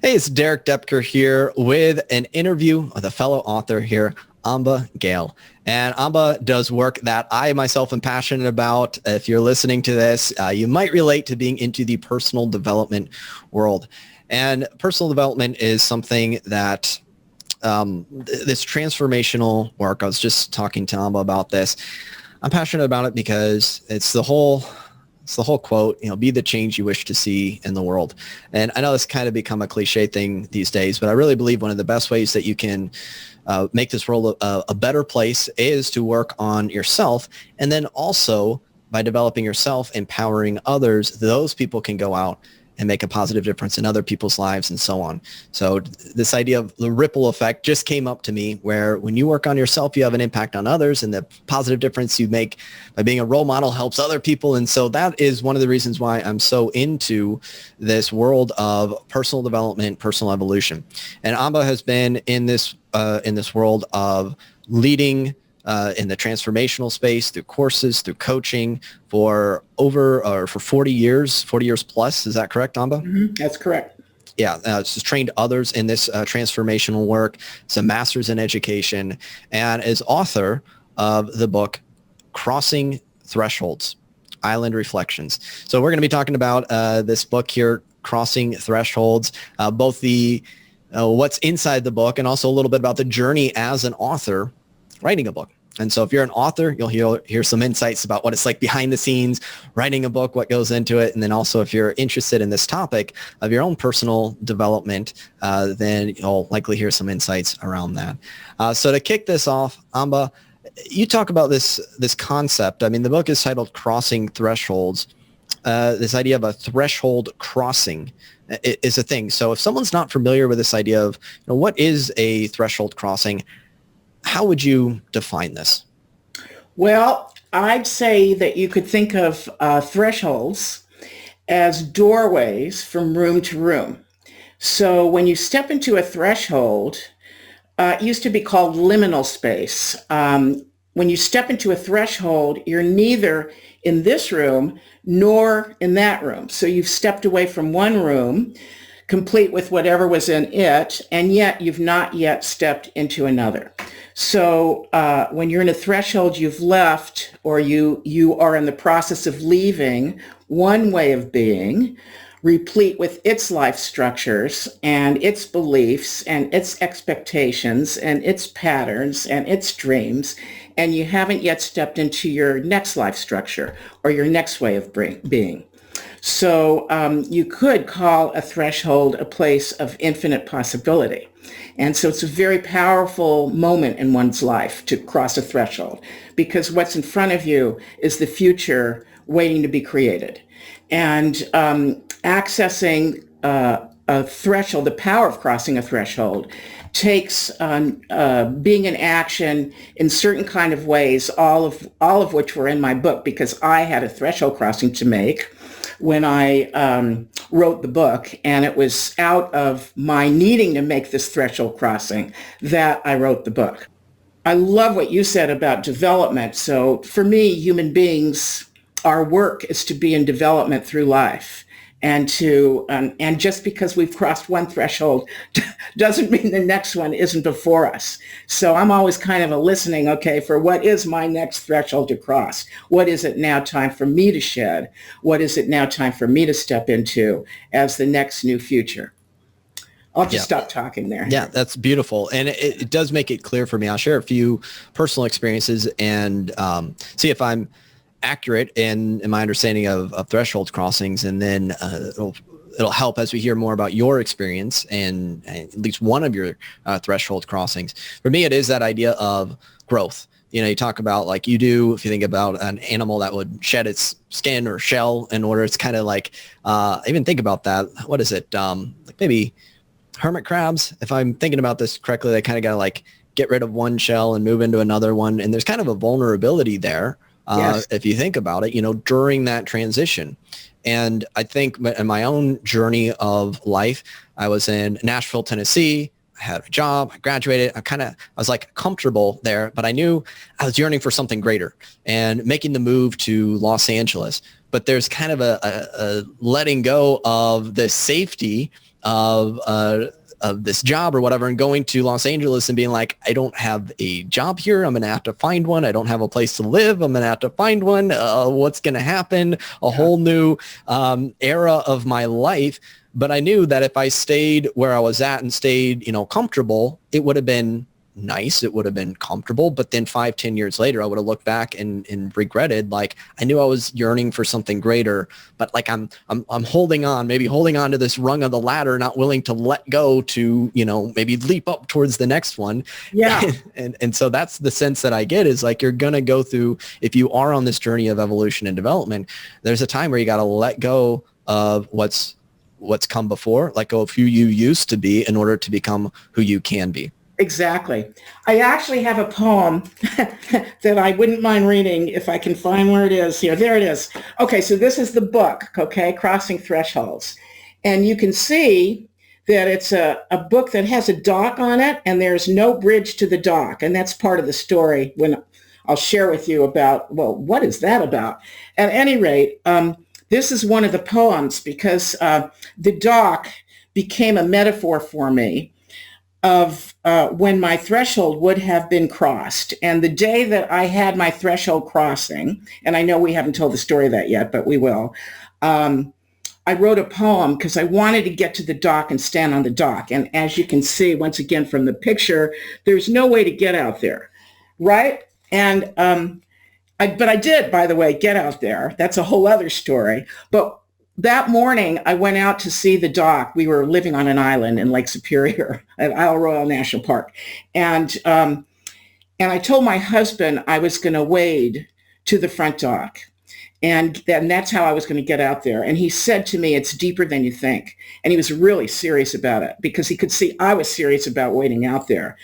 Hey, it's Derek Depker here with an interview with a fellow author here, Amba Gale. And Amba does work that I myself am passionate about. If you're listening to this, you might relate to being into the personal development world. And personal development is something that this transformational work, I was just talking to Amba about this. I'm passionate about it because it's the whole quote, be the change you wish to see in the world. And I know it's kind of become a cliche thing these days, but I really believe one of the best ways that you can make this world a better place is to work on yourself. And then also by developing yourself, empowering others, those people can go out and make a positive difference in other people's lives and so on. So this idea of the ripple effect just came up to me, where when you work on yourself, you have an impact on others, and the positive difference you make by being a role model helps other people. And so that is one of the reasons why I'm so into this world of personal development, personal evolution. And Amba has been in this world of leading in the transformational space through courses, through coaching for 40 years plus. Is that correct, Amba? Mm-hmm. That's correct. Yeah, she's trained others in this transformational work. It's a master's in education and is author of the book, Crossing Thresholds, Island Reflections. So we're going to be talking about this book here, Crossing Thresholds, both the what's inside the book and also a little bit about the journey as an author writing a book. And so if you're an author, you'll hear some insights about what it's like behind the scenes, writing a book, what goes into it. And then also if you're interested in this topic of your own personal development, then you'll likely hear some insights around that. So to kick this off, Amba, you talk about this concept. I mean, the book is titled Crossing Thresholds. This idea of a threshold crossing is a thing. So if someone's not familiar with this idea of what is a threshold crossing, how would you define this? Well, I'd say that you could think of thresholds as doorways from room to room. So when you step into a threshold, it used to be called liminal space. When you step into a threshold, you're neither in this room nor in that room. So you've stepped away from one room, complete with whatever was in it, and yet you've not yet stepped into another. So when you're in a threshold, you've left, or you are in the process of leaving one way of being, replete with its life structures and its beliefs and its expectations and its patterns and its dreams, and you haven't yet stepped into your next life structure or your next way of being. So you could call a threshold a place of infinite possibility. And so it's a very powerful moment in one's life to cross a threshold, because what's in front of you is the future waiting to be created. And accessing a threshold, the power of crossing a threshold, takes being in action in certain kind of ways, all of which were in my book, because I had a threshold crossing to make when I wrote the book, and it was out of my needing to make this threshold crossing that I wrote the book. I love what you said about development. So for me, human beings, our work is to be in development through life. And just because we've crossed one threshold doesn't mean the next one isn't before us. So I'm always kind of listening, okay, for what is my next threshold to cross? What is it now time for me to shed? What is it now time for me to step into as the next new future? I'll just stop talking there. Yeah, that's beautiful. And it does make it clear for me. I'll share a few personal experiences and see if I'm accurate in my understanding of threshold crossings, and then it'll help as we hear more about your experience and at least one of your threshold crossings. For me, it is that idea of growth. You talk about, like you do, if you think about an animal that would shed its skin or shell in order, it's kind of like, even think about that. What is it? Like maybe hermit crabs, if I'm thinking about this correctly, they kind of got to like get rid of one shell and move into another one. And there's kind of a vulnerability there. Yes. If you think about it, during that transition. And I think in my own journey of life, I was in Nashville, Tennessee. I had a job, I graduated. I was like comfortable there, but I knew I was yearning for something greater and making the move to Los Angeles. But there's kind of a letting go of the safety of this job or whatever, and going to Los Angeles and being like, I don't have a job here. I'm going to have to find one. I don't have a place to live. I'm going to have to find one. What's going to happen? A whole new era of my life. But I knew that if I stayed where I was at and stayed, comfortable, it would have been nice. It would have been comfortable. But then 5-10 years later, I would have looked back and regretted, like, I knew I was yearning for something greater, but like I'm holding on to this rung of the ladder, not willing to let go to, maybe leap up towards the next one. Yeah. And so that's the sense that I get, is like, you're going to go through, if you are on this journey of evolution and development, there's a time where you got to let go of what's come before, let go of who you used to be in order to become who you can be. Exactly. I actually have a poem that I wouldn't mind reading if I can find where it is here. There it is. Okay, so this is the book, okay, Crossing Thresholds. And you can see that it's a book that has a dock on it, and there's no bridge to the dock. And that's part of the story when I'll share with you about, well, what is that about? At any rate, this is one of the poems because the dock became a metaphor for me of when my threshold would have been crossed. And the day that I had my threshold crossing, and I know we haven't told the story of that yet, but we will, I wrote a poem because I wanted to get to the dock and stand on the dock. And as you can see, once again, from the picture, there's no way to get out there, right? And but I did, by the way, get out there. That's a whole other story. But that morning, I went out to see the dock. We were living on an island in Lake Superior at Isle Royale National Park. And I told my husband I was going to wade to the front dock. And that's how I was going to get out there. And he said to me, it's deeper than you think. And he was really serious about it because he could see I was serious about wading out there.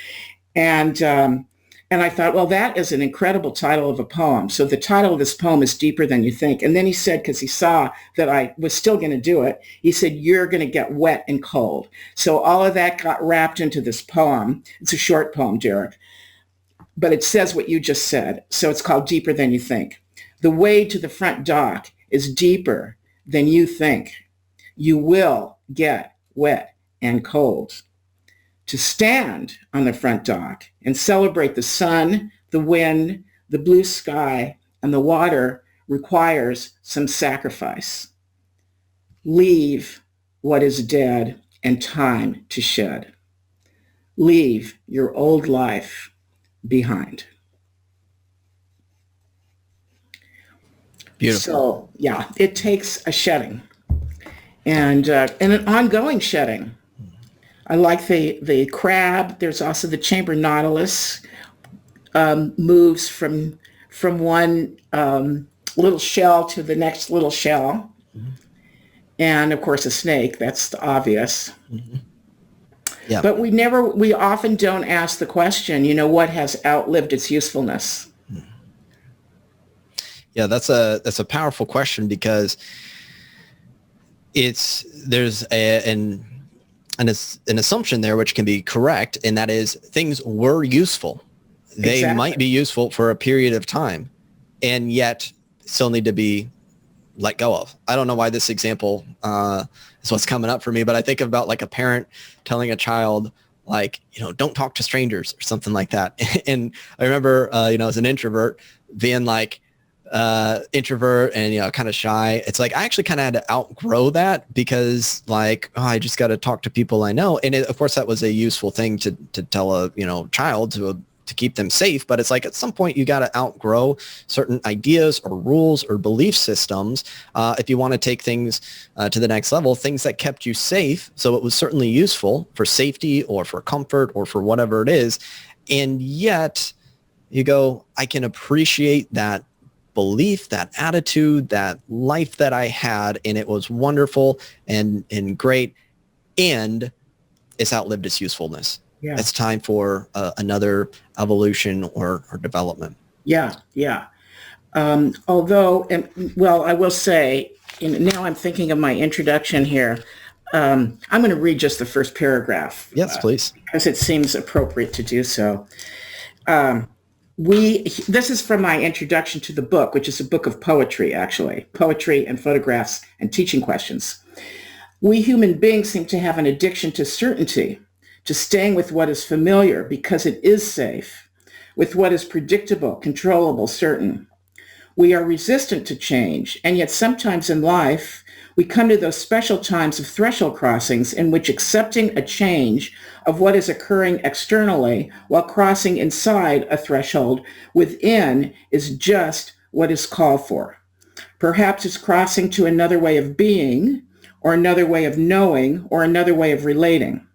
And I thought, well, that is an incredible title of a poem. So the title of this poem is Deeper Than You Think. And then he said, because he saw that I was still going to do it, he said, you're going to get wet and cold. So all of that got wrapped into this poem. It's a short poem, Derek, but it says what you just said. So it's called Deeper Than You Think. The way to the front dock is deeper than you think. You will get wet and cold. To stand on the front dock and celebrate the sun, the wind, the blue sky, and the water requires some sacrifice. Leave what is dead and time to shed. Leave your old life behind. Beautiful. So, yeah, it takes a shedding and an ongoing shedding. I like the crab. There's also the chamber nautilus, moves from one little shell to the next little shell. Mm-hmm. And of course a snake, that's obvious. Mm-hmm. Yeah. But we often don't ask the question, what has outlived its usefulness? Yeah, that's a powerful question because there's an assumption there which can be correct, and that is things were useful. They Exactly. might be useful for a period of time and yet still need to be let go of. I don't know why this example is what's coming up for me, but I think about like a parent telling a child, like, don't talk to strangers or something like that. And I remember, as an introvert being like, introvert and kind of shy. It's like I actually kind of had to outgrow that because like I just got to talk to people I know, and of course that was a useful thing to tell a child to keep them safe. But it's like at some point you got to outgrow certain ideas or rules or belief systems if you want to take things to the next level. Things that kept you safe, so it was certainly useful for safety or for comfort or for whatever it is, and yet you go, I can appreciate that belief, that attitude, that life that I had, and it was wonderful and great, and it's outlived its usefulness. Yeah. It's time for another evolution or development. Yeah. Although, I will say, now I'm thinking of my introduction here. I'm going to read just the first paragraph. Yes, please. Because it seems appropriate to do so. This is from my introduction to the book, which is a book of poetry, actually. Poetry and photographs and teaching questions. We human beings seem to have an addiction to certainty, to staying with what is familiar because it is safe, with what is predictable, controllable, certain. We are resistant to change, and yet sometimes in life, we come to those special times of threshold crossings in which accepting a change of what is occurring externally while crossing inside a threshold within is just what is called for. Perhaps it's crossing to another way of being, or another way of knowing, or another way of relating.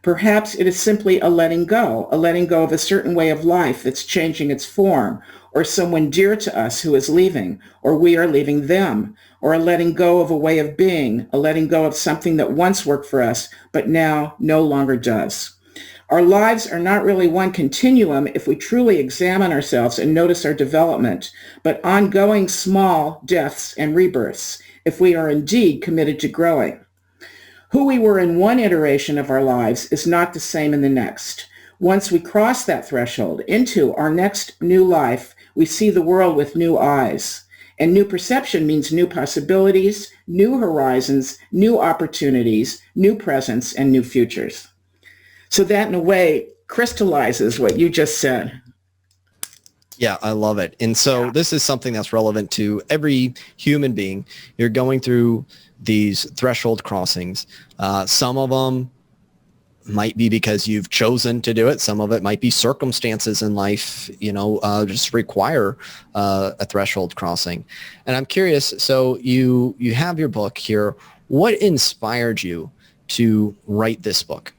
Perhaps it is simply a letting go of a certain way of life that's changing its form, or someone dear to us who is leaving, or we are leaving them, or a letting go of a way of being, a letting go of something that once worked for us, but now no longer does. Our lives are not really one continuum if we truly examine ourselves and notice our development, but ongoing small deaths and rebirths if we are indeed committed to growing. Who we were in one iteration of our lives is not the same in the next. Once we cross that threshold into our next new life, we see the world with new eyes. And new perception means new possibilities, new horizons, new opportunities, new presence, and new futures. So that, in a way, crystallizes what you just said. Yeah, I love it. And so this is something that's relevant to every human being. You're going through these threshold crossings. Some of them might be because you've chosen to do it. Some of it might be circumstances in life, just require a threshold crossing. And I'm curious, so you have your book here. What inspired you to write this book?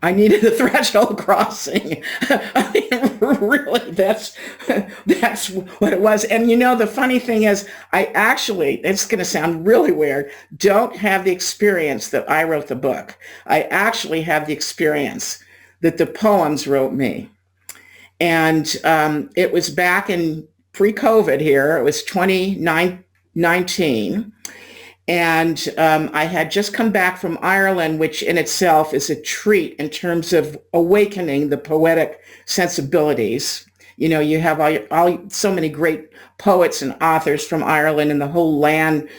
I needed a threshold crossing. I mean, really, that's what it was. And the funny thing is, I actually, it's going to sound really weird, don't have the experience that I wrote the book. I actually have the experience that the poems wrote me. And it was back in pre-COVID here. It was 2019. And I had just come back from Ireland, which in itself is a treat in terms of awakening the poetic sensibilities. You have so many great poets and authors from Ireland, and the whole land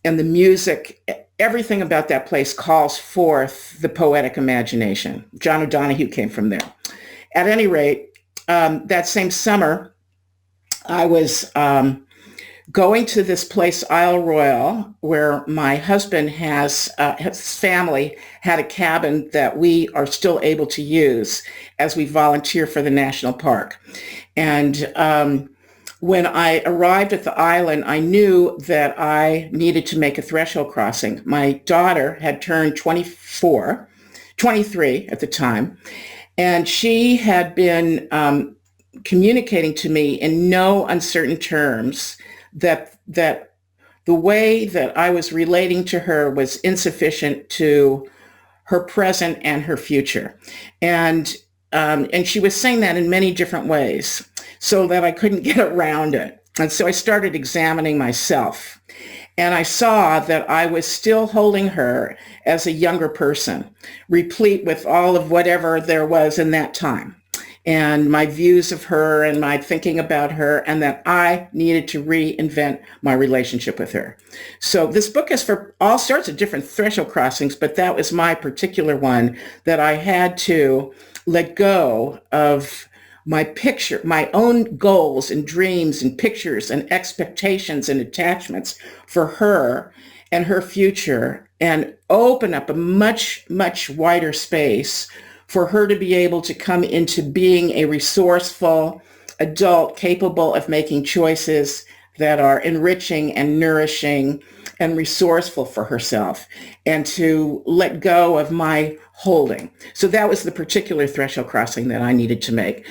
and the music. Everything about that place calls forth the poetic imagination. John O'Donohue came from there. At any rate, that same summer, I was going to this place, Royale, where my husband his family had a cabin that we are still able to use as we volunteer for the national park. And when I arrived at the island, I knew that I needed to make a threshold crossing. My daughter had turned 23 at the time, and she had been communicating to me in no uncertain terms that the way that I was relating to her was insufficient to her present and her future. And she was saying that in many different ways so that I couldn't get around it. And so I started examining myself. And I saw that I was still holding her as a younger person, replete with all of whatever there was in that time, and my views of her and my thinking about her, and that I needed to reinvent my relationship with her. So this book is for all sorts of different threshold crossings, but that was my particular one that I had to let go of my own goals and dreams and pictures and expectations and attachments for her and her future, and open up a much, much wider space for her to be able to come into being a resourceful adult capable of making choices that are enriching and nourishing and resourceful for herself, and to let go of my holding. So that was the particular threshold crossing that I needed to make.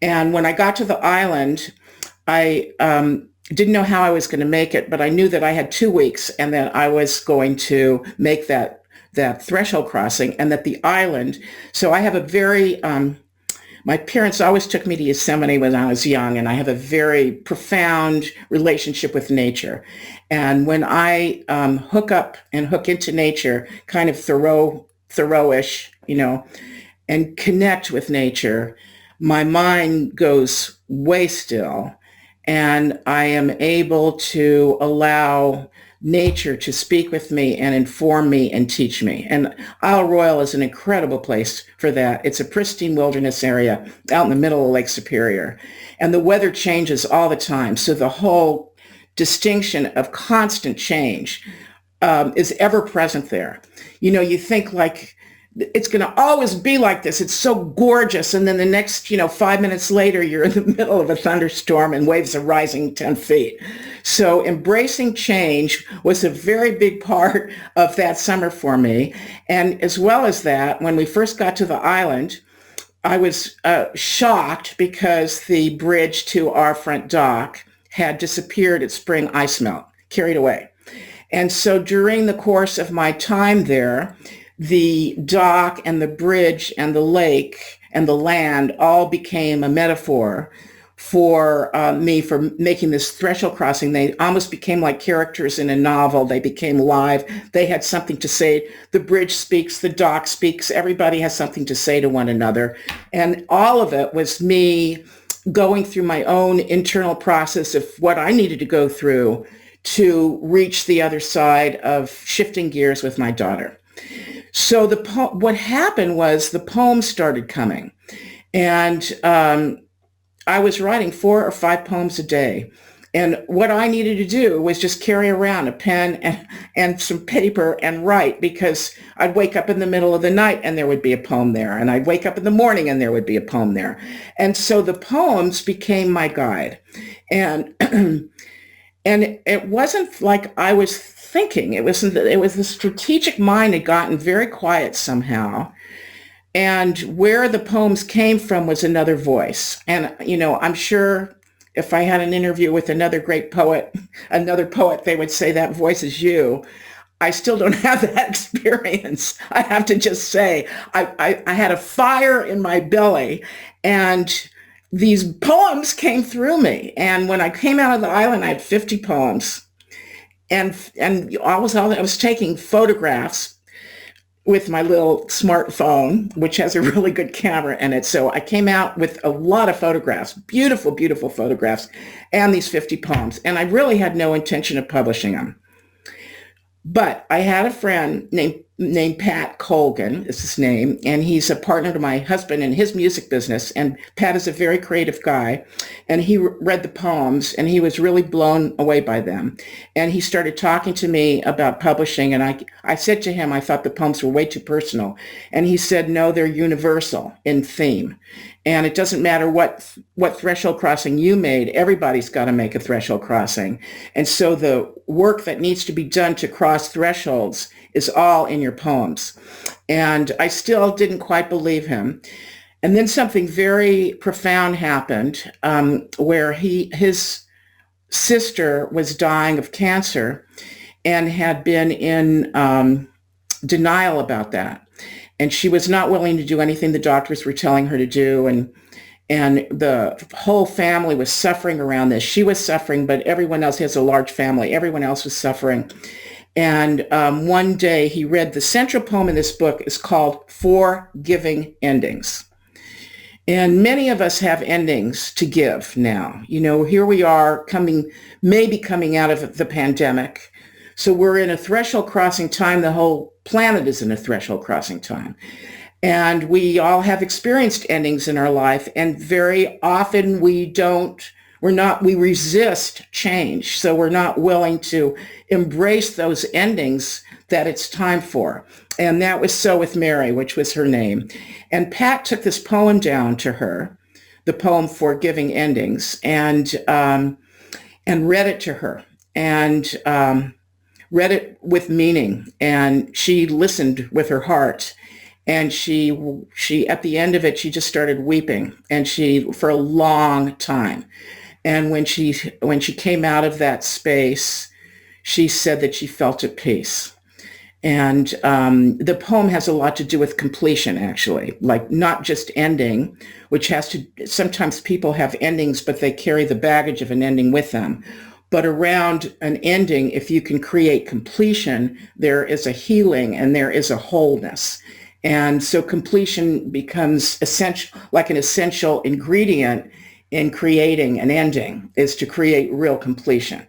And when I got to the island, I didn't know how I was going to make it, but I knew that I had 2 weeks and that I was going to make that threshold crossing, and that the island, so I have a very, my parents always took me to Yosemite when I was young, and I have a very profound relationship with nature. And when I hook up and hook into nature, kind of Thoreau-ish, and connect with nature, my mind goes way still, and I am able to allow nature to speak with me and inform me and teach me. And Isle Royale is an incredible place for that. It's a pristine wilderness area out in the middle of Lake Superior. And the weather changes all the time. So the whole distinction of constant change is ever present there. You think like, it's going to always be like this. It's so gorgeous. And then the next, 5 minutes later, you're in the middle of a thunderstorm and waves are rising 10 feet. So embracing change was a very big part of that summer for me. And as well as that, when we first got to the island, I was shocked because the bridge to our front dock had disappeared at spring ice melt, carried away. And so during the course of my time there, the dock and the bridge and the lake and the land all became a metaphor for me for making this threshold crossing. They almost became like characters in a novel. They became live. They had something to say. The bridge speaks, the dock speaks. Everybody has something to say to one another. And all of it was me going through my own internal process of what I needed to go through to reach the other side of shifting gears with my daughter. So what happened was the poems started coming, and I was writing 4 or 5 poems a day. And what I needed to do was just carry around a pen and some paper and write, because I'd wake up in the middle of the night and there would be a poem there. And I'd wake up in the morning and there would be a poem there. And so the poems became my guide. And and it wasn't like I was thinking. It was the strategic mind had gotten very quiet somehow. And where the poems came from was another voice. And, I'm sure if I had an interview with another great poet, they would say that voice is you. I still don't have that experience. I have to just say, I had a fire in my belly, and these poems came through me. And when I came out of the island, I had 50 poems. And I was taking photographs with my little smartphone, which has a really good camera in it. So I came out with a lot of photographs, beautiful, beautiful photographs, and these 50 poems. And I really had no intention of publishing them. But I had a friend named Pat Colgan, is his name, and he's a partner to my husband in his music business. And Pat is a very creative guy, and he read the poems, and he was really blown away by them. And he started talking to me about publishing, and I said to him, I thought the poems were way too personal. And he said, no, they're universal in theme. And it doesn't matter what threshold crossing you made, everybody's got to make a threshold crossing. And so the work that needs to be done to cross thresholds is all in your poems. And I still didn't quite believe him. And then something very profound happened, where his sister was dying of cancer and had been in denial about that. And she was not willing to do anything the doctors were telling her to do. And the whole family was suffering around this. She was suffering, but everyone else, he has a large family. Everyone else was suffering. And one day he read the central poem in this book is called For Giving Endings. And many of us have endings to give now. Here we are maybe coming out of the pandemic. So we're in a threshold crossing time. The whole planet is in a threshold crossing time. And we all have experienced endings in our life. And very often we resist change. So we're not willing to embrace those endings that it's time for. And that was so with Mary, which was her name. And Pat took this poem down to her, the poem For Giving Endings, and read it to her. And read it with meaning, and she listened with her heart. And she at the end of it, she just started weeping, and for a long time. And when she came out of that space, she said that she felt at peace. And the poem has a lot to do with completion, actually, like not just ending, which sometimes people have endings, but they carry the baggage of an ending with them. But around an ending, if you can create completion, there is a healing and there is a wholeness. And so completion becomes essential, like an essential ingredient in creating an ending, is to create real completion.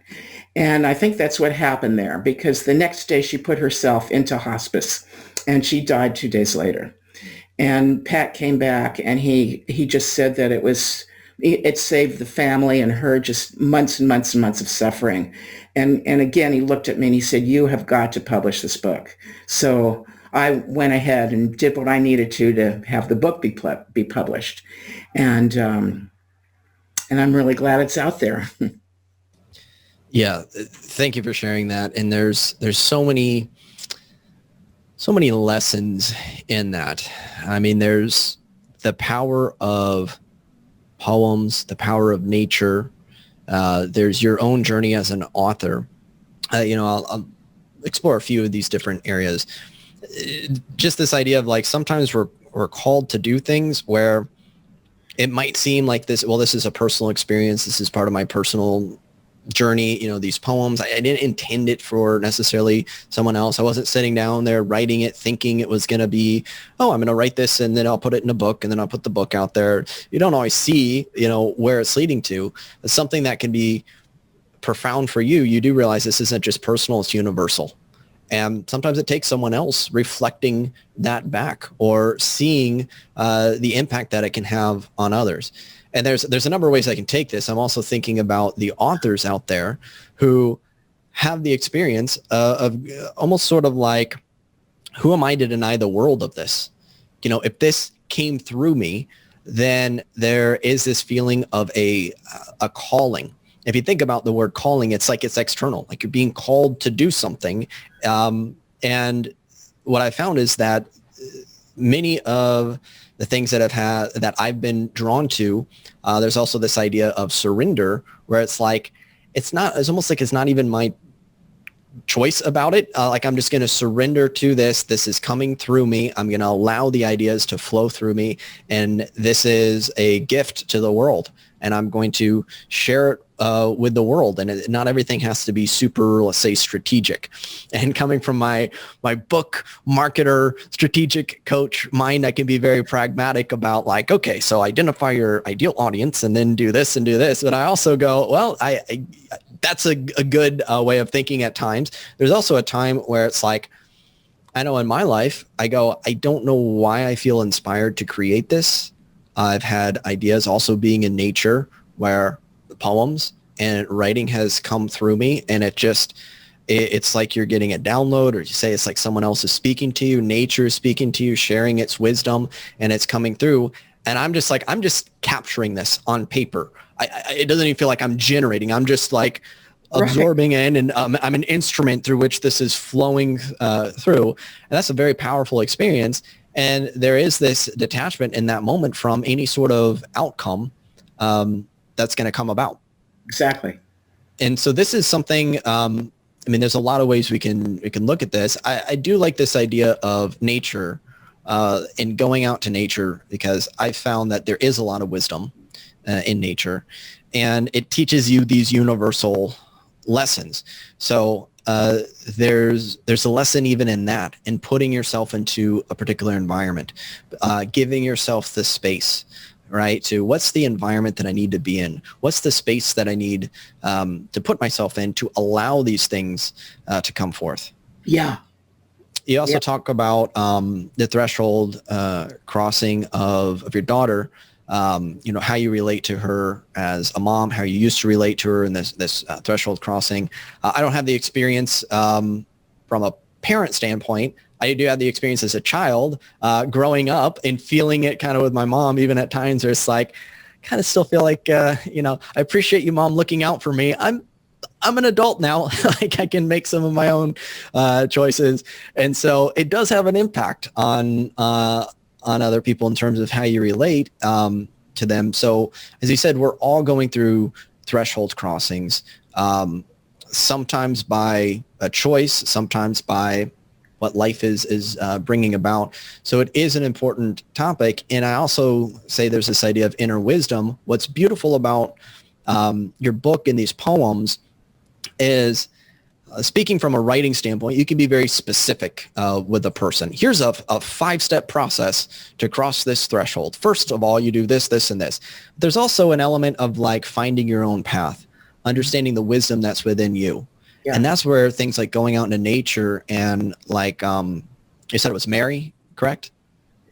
And I think that's what happened there, because the next day she put herself into hospice and she died 2 days later. And Pat came back and he just said that it saved the family and her just months and months and months of suffering. And again, he looked at me and he said, "You have got to publish this book." So I went ahead and did what I needed to have the book be published. And I'm really glad it's out there. Yeah, thank you for sharing that. And there's so many lessons in that. I mean, there's the power of poems, the power of nature. There's your own journey as an author. I'll explore a few of these different areas. Just this idea of like sometimes we're called to do things where it might seem like this is a personal experience. This is part of my personal journey. These poems, I didn't intend it for necessarily someone else. I wasn't sitting down there writing it thinking it was going to be, oh, I'm going to write this and then I'll put it in a book and then I'll put the book out there. You don't always see, where it's leading to. It's something that can be profound for you. You do realize this isn't just personal, it's universal. And sometimes it takes someone else reflecting that back or seeing the impact that it can have on others. And there's a number of ways I can take this. I'm also thinking about the authors out there who have the experience of almost sort of like, who am I to deny the world of this? If this came through me, then there is this feeling of a calling. If you think about the word calling, it's like it's external, like you're being called to do something. And what I found is that many of the things that I've been drawn to, there's also this idea of surrender where it's like, it's almost like it's not even my choice about it. Like I'm just going to surrender to this. This is coming through me. I'm going to allow the ideas to flow through me. And this is a gift to the world. And I'm going to share it with the world. And not everything has to be super, let's say, strategic. And coming from my book marketer, strategic coach mind, I can be very pragmatic about like, okay, so identify your ideal audience and then do this and do this. But I also go, well, I that's a good way of thinking at times. There's also a time where it's like, I know in my life, I go, I don't know why I feel inspired to create this. I've had ideas also being in nature where poems and writing has come through me, and it's like you're getting a download, or you say it's like someone else is speaking to you, nature is speaking to you, sharing its wisdom, and it's coming through. And I'm just capturing this on paper. It doesn't even feel like I'm generating. I'm just like absorbing in, and I'm an instrument through which this is flowing through. And that's a very powerful experience. And there is this detachment in that moment from any sort of outcome that's going to come about. Exactly. And so this is something, there's a lot of ways we can look at this. I do like this idea of nature and going out to nature, because I found that there is a lot of wisdom in nature, and it teaches you these universal lessons. So there's a lesson even in that, in putting yourself into a particular environment, giving yourself the space, right? To what's the environment that I need to be in? What's the space that I need to put myself in to allow these things to come forth? Yeah. You also talk about the threshold crossing of your daughter, how you relate to her as a mom, how you used to relate to her in this threshold crossing. I don't have the experience from a parent standpoint. I do have the experience as a child growing up and feeling it kind of with my mom, even at times where it's like, kind of still feel like, I appreciate you, Mom, looking out for me. I'm an adult now. Like I can make some of my own choices. And so it does have an impact on other people in terms of how you relate to them. So as you said, we're all going through threshold crossings, sometimes by a choice, sometimes by what life is bringing about. So it is an important topic. And I also say there's this idea of inner wisdom. What's beautiful about your book and these poems is, speaking from a writing standpoint, you can be very specific with a person. Here's a 5-step process to cross this threshold. First of all, you do this, this, and this. There's also an element of like finding your own path. understanding the wisdom that's within you. Yeah. And that's where things like going out into nature and like, you said it was Mary, correct?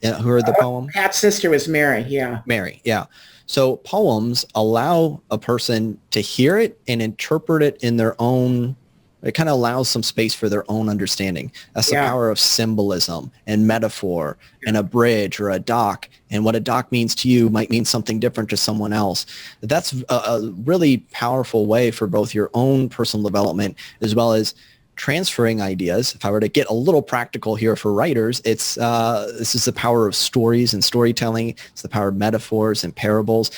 Yeah, who heard the poem? Pat's sister was Mary. Yeah. Mary, yeah. So poems allow a person to hear it and interpret it in their own, it kind of allows some space for their own understanding. That's the power of symbolism and metaphor and a bridge or a dock. And what a dock means to you might mean something different to someone else. That's a really powerful way for both your own personal development as well as transferring ideas. If I were to get a little practical here for writers, it's this is the power of stories and storytelling. It's the power of metaphors and parables.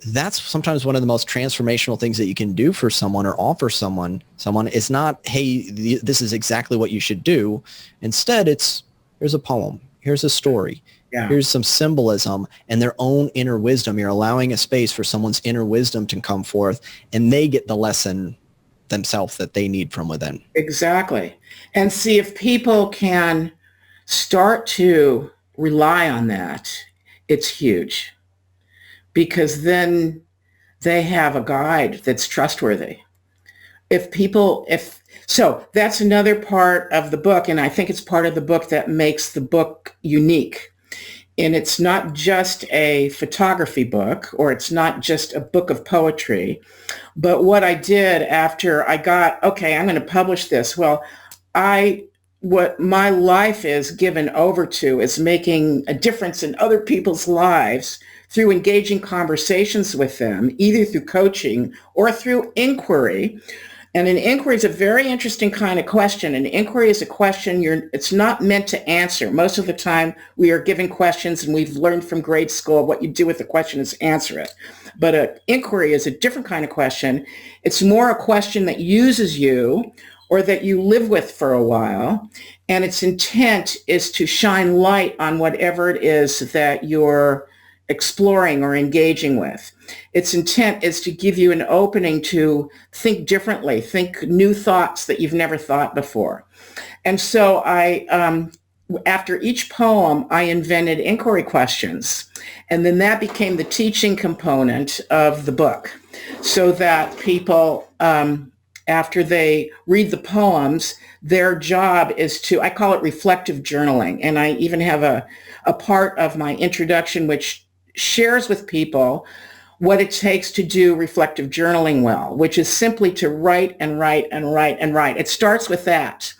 That's sometimes one of the most transformational things that you can do for someone or offer someone. It's not, hey, this is exactly what you should do. Instead, it's, here's a poem, here's a story, here's some symbolism and their own inner wisdom. You're allowing a space for someone's inner wisdom to come forth, and they get the lesson themselves that they need from within. Exactly. And see, if people can start to rely on that, it's huge, because then they have a guide that's trustworthy. So that's another part of the book, and I think it's part of the book that makes the book unique. And it's not just a photography book, or it's not just a book of poetry. But what I did after I got, okay, I'm going to publish this. Well, what my life is given over to is making a difference in other people's lives through engaging conversations with them, either through coaching or through inquiry. And an inquiry is a very interesting kind of question. An inquiry is a question it's not meant to answer. Most of the time we are given questions, and we've learned from grade school what you do with the question is answer it. But an inquiry is a different kind of question. It's more a question that uses you or that you live with for a while. And its intent is to shine light on whatever it is that you're exploring or engaging with. Its intent is to give you an opening to think differently, think new thoughts that you've never thought before. And so after each poem, I invented inquiry questions. And then that became the teaching component of the book, so that people, after they read the poems, their job is to, I call it reflective journaling. And I even have a part of my introduction which shares with people what it takes to do reflective journaling well, which is simply to write and write and write and write. It starts with that.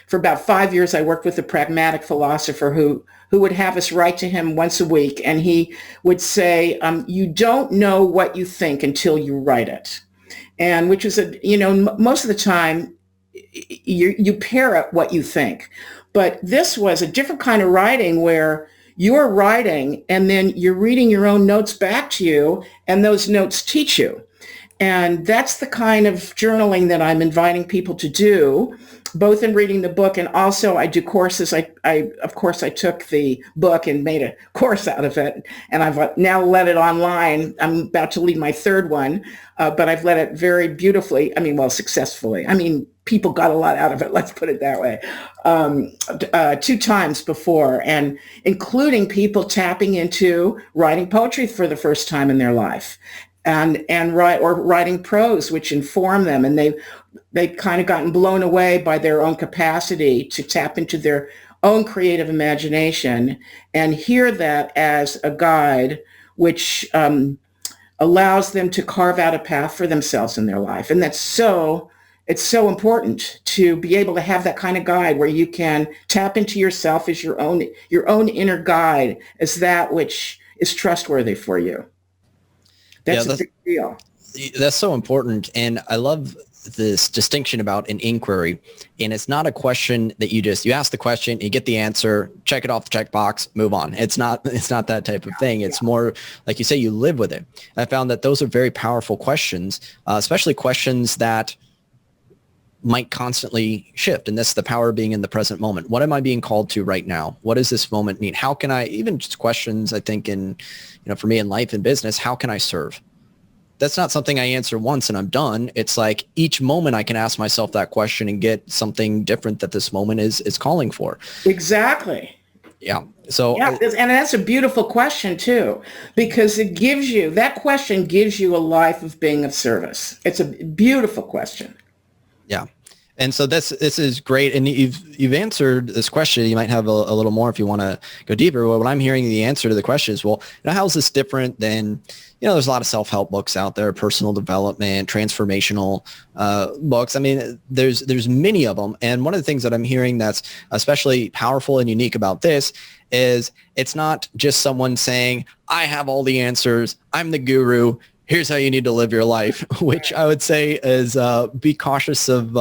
For about 5 years, I worked with a pragmatic philosopher who would have us write to him once a week. And he would say, you don't know what you think until you write it. And which is most of the time you parrot what you think. But this was a different kind of writing where you're writing and then you're reading your own notes back to you, and those notes teach you. And that's the kind of journaling that I'm inviting people to do, both in reading the book and also I do courses. Of course, I took the book and made a course out of it, and I've now let it online. I'm about to lead my third one, but I've let it very beautifully. Successfully. People got a lot out of it, let's put it that way, 2 times before, and including people tapping into writing poetry for the first time in their life, and writing prose, which inform them, and they've kind of gotten blown away by their own capacity to tap into their own creative imagination and hear that as a guide, which allows them to carve out a path for themselves in their life. And it's so important to be able to have that kind of guide where you can tap into yourself as your own inner guide, as that which is trustworthy for you. That's a big deal. That's so important. And I love this distinction about an inquiry. And it's not a question that you ask the question, you get the answer, check it off the checkbox, move on. It's not that type of thing. It's more like you say, you live with it. I found that those are very powerful questions, especially questions that might constantly shift. And that's the power of being in the present moment. What am I being called to right now? What does this moment mean? How can I, even just questions, I think for me in life and business, how can I serve? That's not something I answer once and I'm done. It's like each moment I can ask myself that question and get something different that this moment is calling for. Exactly. Yeah. So Yeah, and that's a beautiful question too, because that question gives you a life of being of service. It's a beautiful question. yeah. And so this is great. And you've answered this question. You might have a little more if you want to go deeper. Well, what I'm hearing the answer to the question is, well, how is this different than, there's a lot of self-help books out there, personal development, transformational books. I mean, there's many of them. And one of the things that I'm hearing that's especially powerful and unique about this is it's not just someone saying, I have all the answers, I'm the guru, here's how you need to live your life, which I would say is be cautious of,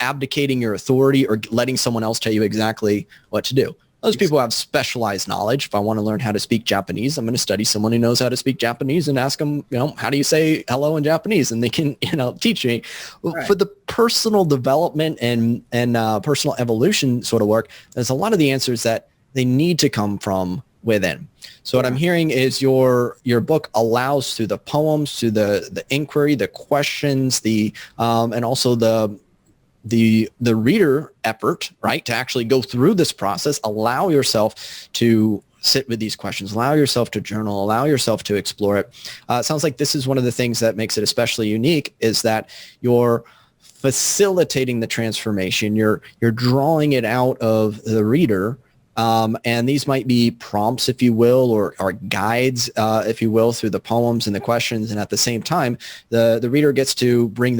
abdicating your authority or letting someone else tell you exactly what to do. Those people have specialized knowledge. If I want to learn how to speak Japanese, I'm going to study someone who knows how to speak Japanese and ask them, how do you say hello in Japanese? And they can, teach me. Right. For the personal development and personal evolution sort of work, there's a lot of the answers that they need to come from within. So what I'm hearing is your book allows through the poems, through the inquiry, the questions, and also the reader effort, right, to actually go through this process, allow yourself to sit with these questions, allow yourself to journal, allow yourself to explore it. It sounds like this is one of the things that makes it especially unique is that you're facilitating the transformation. You're drawing it out of the reader. And these might be prompts, if you will, or guides, if you will, through the poems and the questions. And at the same time, the reader gets to bring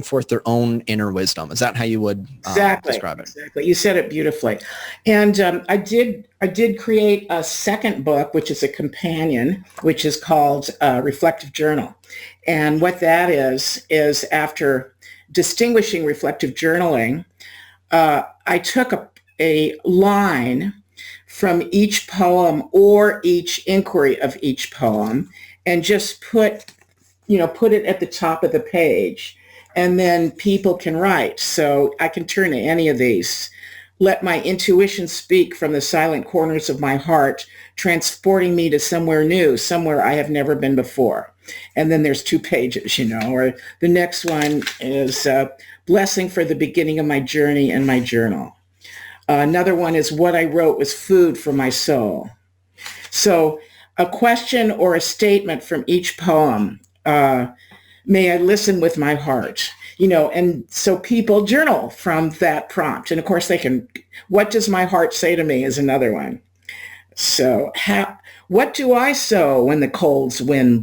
forth their own inner wisdom. Is that how you would describe it? Exactly. You said it beautifully. And I did create a second book, which is a companion, which is called Reflective Journal. And what that is after distinguishing reflective journaling, I took a line from each poem or each inquiry of each poem and just put it at the top of the page, and then people can write. So I can turn to any of these. Let my intuition speak from the silent corners of my heart, transporting me to somewhere new, somewhere I have never been before. And then there's 2 pages, or the next one is blessing for the beginning of my journey and my journal. Another one is what I wrote was food for my soul. So a question or a statement from each poem. May I listen with my heart, and so people journal from that prompt. And of course they can, what does my heart say to me is another one. So what do I sow when the cold winds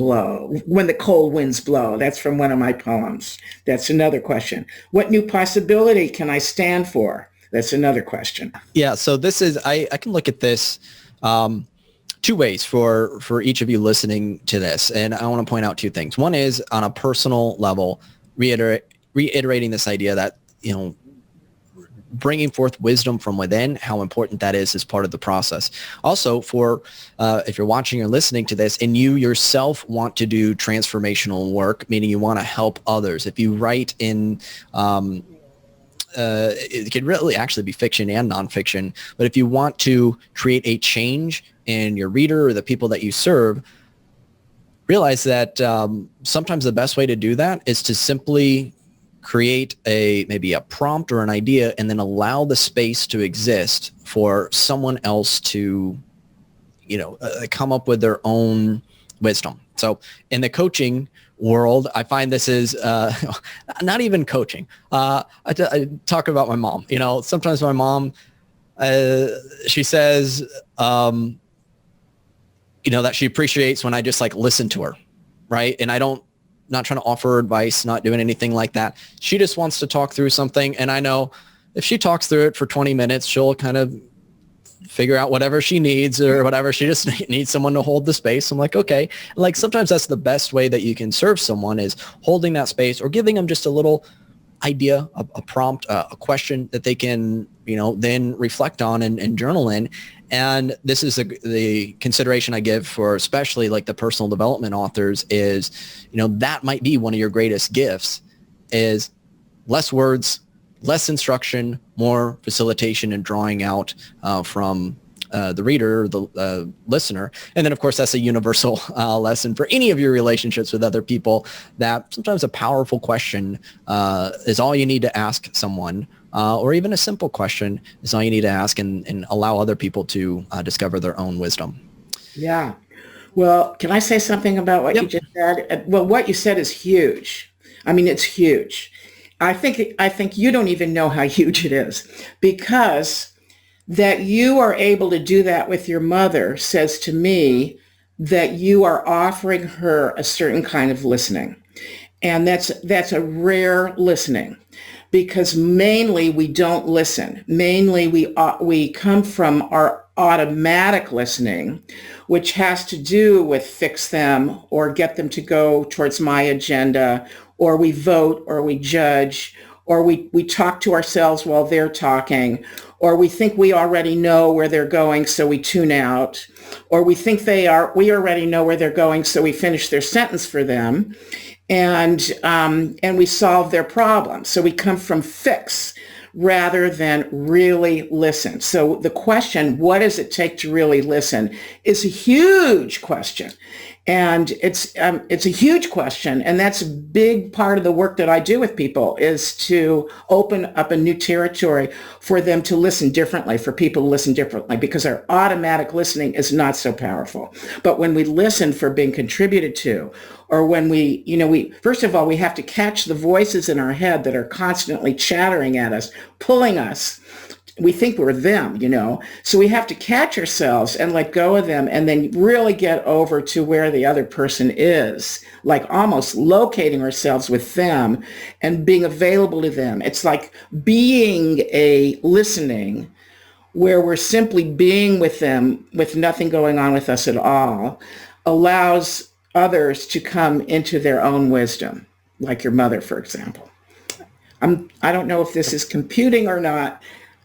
blow? That's from one of my poems. That's another question. What new possibility can I stand for? That's another question. Yeah. So this is, I can look at this, 2 ways for each of you listening to this. And I want to point out 2 things. One is on a personal level, reiterating this idea that, bringing forth wisdom from within, how important that is as part of the process. Also for, if you're watching or listening to this and you yourself want to do transformational work, meaning you want to help others, if you write in, it could really actually be fiction and nonfiction, but if you want to create a change in your reader or the people that you serve, realize that sometimes the best way to do that is to simply create maybe a prompt or an idea and then allow the space to exist for someone else to, come up with their own wisdom. So in the coaching world, I find this is not even coaching. I talk about my mom. Sometimes my mom, she says, that she appreciates when I just listen to her, right? And not trying to offer her advice, not doing anything like that. She just wants to talk through something. And I know if she talks through it for 20 minutes, she'll kind of figure out whatever she needs or whatever. She just needs someone to hold the space. I'm like, okay. Sometimes that's the best way that you can serve someone is holding that space or giving them just a little idea, a prompt, a question that they can, then reflect on and journal in. And this is the consideration I give for especially the personal development authors is, that might be one of your greatest gifts is less words, less instruction, more facilitation and drawing out from the reader, the listener. And then, of course, that's a universal lesson for any of your relationships with other people, that sometimes a powerful question is all you need to ask someone or even a simple question is all you need to ask, and allow other people to discover their own wisdom. Yeah. Well, can I say something about what you Yep. just said? Well, what you said is huge. I mean, it's huge. I think you don't even know how huge it is, because that you are able to do that with your mother says to me that you are offering her a certain kind of listening. And that's a rare listening, because mainly we don't listen. Mainly we come from our automatic listening, which has to do with fix them or get them to go towards my agenda, or we vote or we judge, or we talk to ourselves while they're talking, or we think we already know where they're going, so we tune out, or we think we already know where they're going, so we finish their sentence for them, and we solve their problem. So we come from fix rather than really listen. So the question, what does it take to really listen, is a huge question. And it's a huge question. And that's a big part of the work that I do with people, is to open up a new territory for them to listen differently, for people to listen differently, because our automatic listening is not so powerful. But when we listen for being contributed to, or when we first of all, we have to catch the voices in our head that are constantly chattering at us, pulling us. We think we're them, so we have to catch ourselves and let go of them, and then really get over to where the other person is, like almost locating ourselves with them and being available to them. It's like being a listening where we're simply being with them with nothing going on with us at all, allows others to come into their own wisdom, like your mother, for example. I don't know if this is computing or not,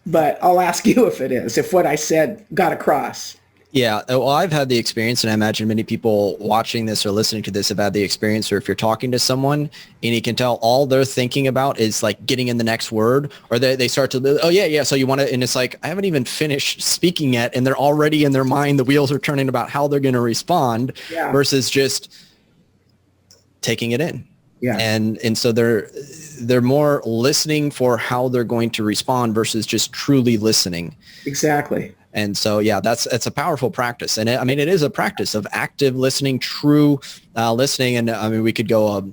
but I'll ask you if it is, if what I said got across. Yeah, well, I've had the experience, and I imagine many people watching this or listening to this have had the experience, or if you're talking to someone and you can tell all they're thinking about is like getting in the next word, or they start to, oh yeah, so you want to, and it's like, I haven't even finished speaking yet, and they're already in their mind, the wheels are turning about how they're going to respond, versus just taking it in. Yeah. And so they're more listening for how they're going to respond versus just truly listening. Exactly. And so, yeah, it's a powerful practice. And it is a practice of active listening, true listening. And I mean, we could go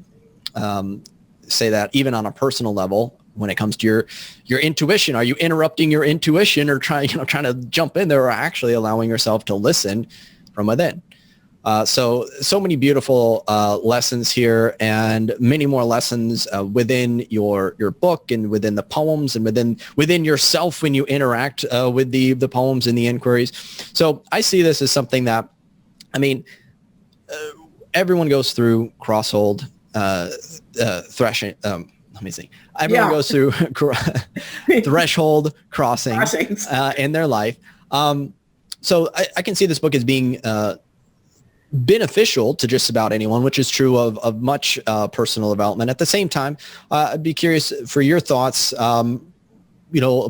say that even on a personal level, when it comes to your intuition, are you interrupting your intuition or trying to jump in there, or actually allowing yourself to listen from within? So many beautiful lessons here, and many more lessons within your book, and within the poems, and within yourself when you interact with the poems and the inquiries. So I see this as something that, I mean, everyone goes through crosshold, threshing. Let me see. Everyone goes through threshold crossings in their life. So I can see this book as being beneficial to just about anyone, which is true of much personal development. At the same time, I'd be curious for your thoughts. A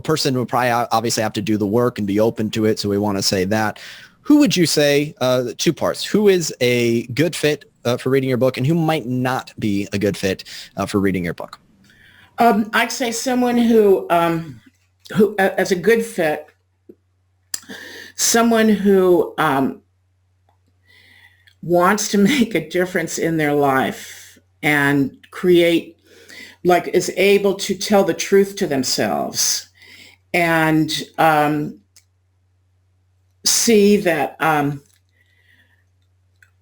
person would probably obviously have to do the work and be open to it. So we want to say that. Who would you say, two parts, who is a good fit for reading your book, and who might not be a good fit for reading your book? I'd say someone who as a good fit, someone who wants to make a difference in their life and create, like, is able to tell the truth to themselves, and see that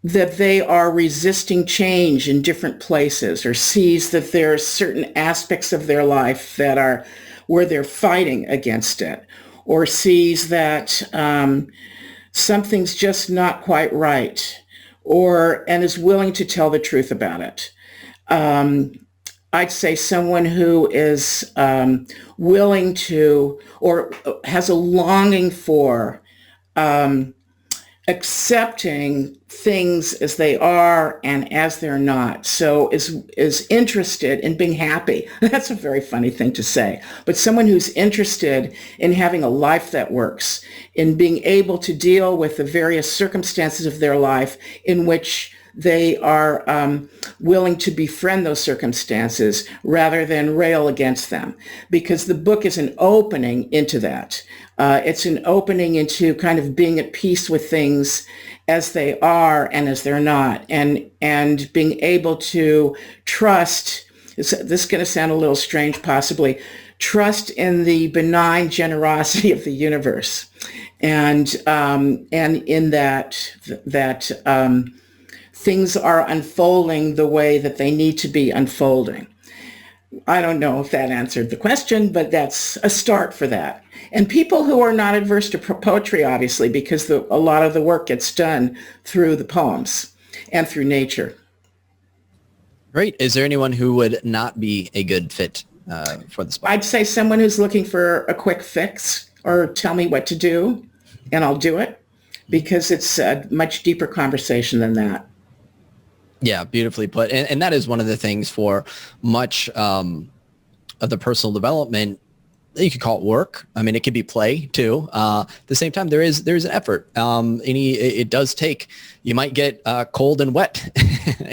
that they are resisting change in different places, or sees that there are certain aspects of their life that are where they're fighting against it, or sees that something's just not quite right, and is willing to tell the truth about it. I'd say someone who is willing to, or has a longing for accepting things as they are and as they're not. So is interested in being happy. That's a very funny thing to say, but someone who's interested in having a life that works, in being able to deal with the various circumstances of their life in which they are willing to befriend those circumstances rather than rail against them, because the book is an opening into that. It's an opening into kind of being at peace with things as they are and as they're not, and being able to trust. This is going to sound a little strange, possibly. Trust in the benign generosity of the universe, and in that things are unfolding the way that they need to be unfolding. I don't know if that answered the question, but that's a start for that. And people who are not adverse to poetry, obviously, because a lot of the work gets done through the poems and through nature. Great. Is there anyone who would not be a good fit for this book? I'd say someone who's looking for a quick fix or tell me what to do, and I'll do it, because it's a much deeper conversation than that. Yeah, beautifully put. And that is one of the things for much of the personal development. You could call it work. I mean, it could be play too. At the same time, there's an effort. It does take. You might get cold and wet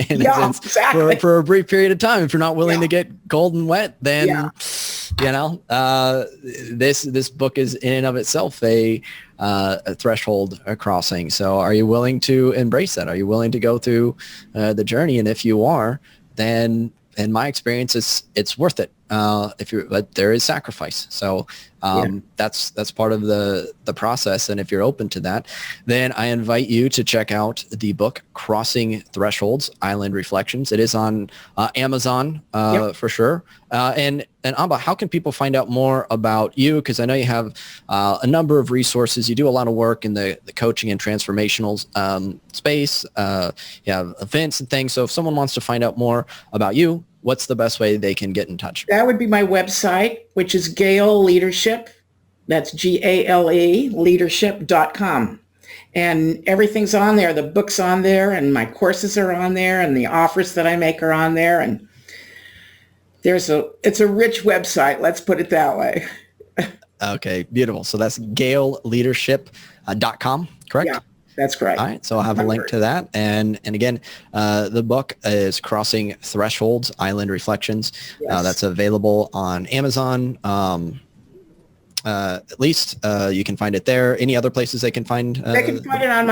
in a sense exactly. for a brief period of time. If you're not willing to get cold and wet, then this book is in and of itself a threshold crossing. So, are you willing to embrace that? Are you willing to go through the journey? And if you are, then in my experience, it's worth it. But there is sacrifice. So that's part of the process. And if you're open to that, then I invite you to check out the book Crossing Thresholds, Island Reflections. It is on Amazon for sure. And Amba, how can people find out more about you? Because I know you have a number of resources. You do a lot of work in the coaching and transformational space. You have events and things. So if someone wants to find out more about you, what's the best way they can get in touch? That would be my website, which is Gale Leadership. That's Gale, leadership.com. And everything's on there. The book's on there, and my courses are on there, and the offers that I make are on there. And it's a rich website. Let's put it that way. Okay, beautiful. So that's galeleadership.com, correct? Yeah. That's correct. All right, so I'll have a link to that. And again, the book is Crossing Thresholds, Island Reflections. Yes. That's available on Amazon. At least you can find it there. Any other places they can find? They can find it on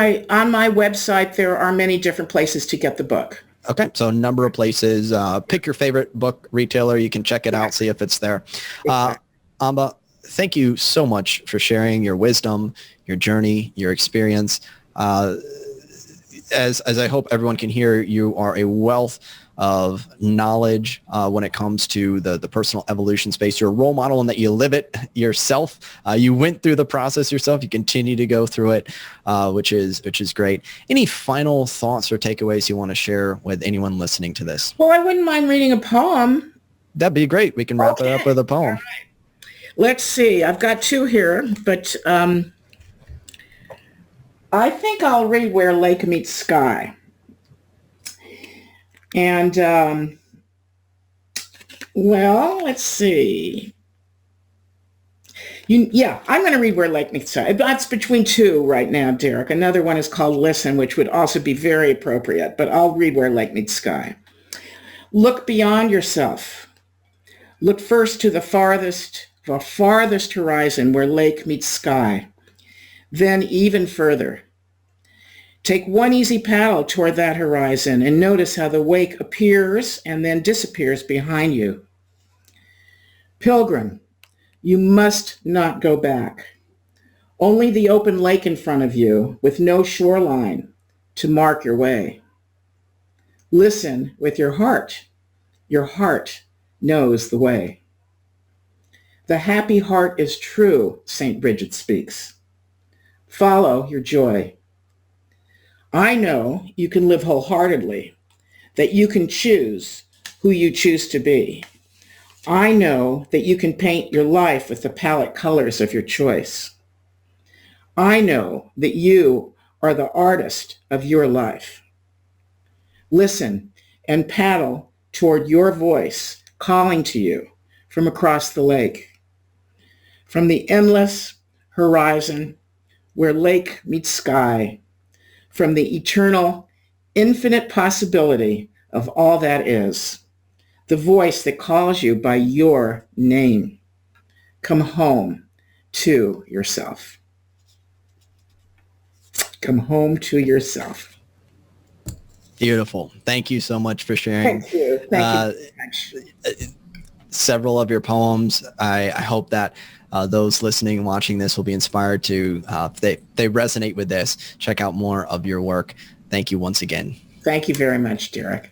my website. There are many different places to get the book. Okay, so a number of places. Pick your favorite book retailer. You can check it out, see if it's there. Amba, thank you so much for sharing your wisdom, your journey, your experience. As I hope everyone can hear, you are a wealth of knowledge when it comes to the personal evolution space. You're a role model in that you live it yourself. You went through the process yourself. You continue to go through it, which is great. Any final thoughts or takeaways you want to share with anyone listening to this? Well, I wouldn't mind reading a poem. That'd be great. We can wrap it up with a poem. Right. Let's see. I've got two here, but I think I'll read Where Lake Meets Sky. And, well, let's see. I'm going to read Where Lake Meets Sky. That's between two right now, Derek. Another one is called Listen, which would also be very appropriate, but I'll read Where Lake Meets Sky. Look beyond yourself. Look first to the farthest horizon where lake meets sky. Then even further. Take one easy paddle toward that horizon and notice how the wake appears and then disappears behind you. Pilgrim, you must not go back. Only the open lake in front of you with no shoreline to mark your way. Listen with your heart. Your heart knows the way. The happy heart is true, St. Bridget speaks. Follow your joy. I know you can live wholeheartedly, that you can choose who you choose to be. I know that you can paint your life with the palette colors of your choice. I know that you are the artist of your life. Listen and paddle toward your voice calling to you from across the lake. From the endless horizon where lake meets sky, from the eternal infinite possibility of all that is, the voice that calls you by your name. Come home to yourself. Come home to yourself. Beautiful. Thank you so much for sharing. Thank you. Thank you very much. Several of your poems. I hope that those listening and watching this will be inspired to, if they resonate with this, check out more of your work. Thank you once again. Thank you very much, Derek.